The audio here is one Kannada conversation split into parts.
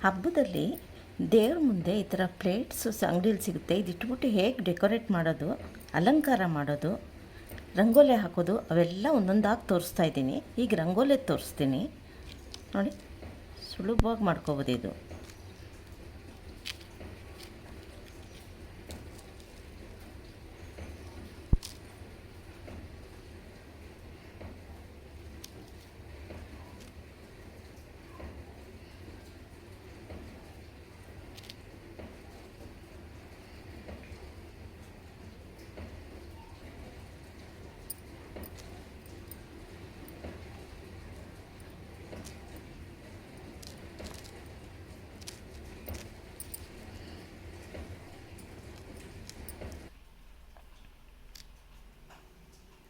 ಹಬ್ಬದಲ್ಲಿ ದೇವ್ರ ಮುಂದೆ ಈ ಥರ ಪ್ಲೇಟ್ಸು ಅಂಗಡೀಲಿ ಸಿಗುತ್ತೆ. ಇದಿಟ್ಬಿಟ್ಟು ಹೇಗೆ ಡೆಕೋರೇಟ್ ಮಾಡೋದು, ಅಲಂಕಾರ ಮಾಡೋದು, ರಂಗೋಲಿ ಹಾಕೋದು ಅವೆಲ್ಲ ಒಂದೊಂದಾಗಿ ತೋರಿಸ್ತಾ ಇದ್ದೀನಿ. ಈಗ ರಂಗೋಲಿ ತೋರಿಸ್ತೀನಿ ನೋಡಿ, ಸುಲಭವಾಗಿ ಮಾಡ್ಕೋಬೋದು ಇದು.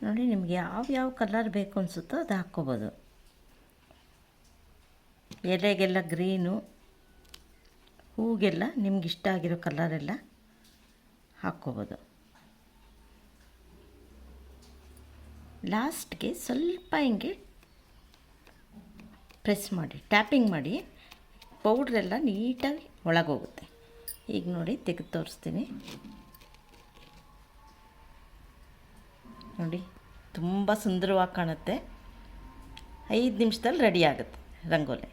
ನೋಡಿ, ನಿಮ್ಗೆ ಯಾವ ಕಲರ್ ಬೇಕು ಅನಿಸುತ್ತೋ ಅದು ಹಾಕ್ಕೋಬೋದು. ಎಲೆಗೆಲ್ಲ ಗ್ರೀನು, ಹೂಗೆಲ್ಲ ನಿಮ್ಗೆ ಇಷ್ಟ ಆಗಿರೋ ಕಲರೆಲ್ಲ ಹಾಕ್ಕೋಬೋದು. ಲಾಸ್ಟ್ಗೆ ಸ್ವಲ್ಪ ಹಿಂಗೆ ಪ್ರೆಸ್ ಮಾಡಿ, ಟ್ಯಾಪಿಂಗ್ ಮಾಡಿ, ಪೌಡ್ರೆಲ್ಲ ನೀಟಾಗಿ ಒಳಗೋಗುತ್ತೆ. ಈಗ ನೋಡಿ, ತೆಗೆದು ತೋರಿಸ್ತೀನಿ ನೋಡಿ, ತುಂಬ ಸುಂದರವಾಗಿ ಕಾಣುತ್ತೆ. 5 ನಿಮಿಷದಲ್ಲಿ ರೆಡಿ ಆಗುತ್ತೆ ರಂಗೋಲಿ.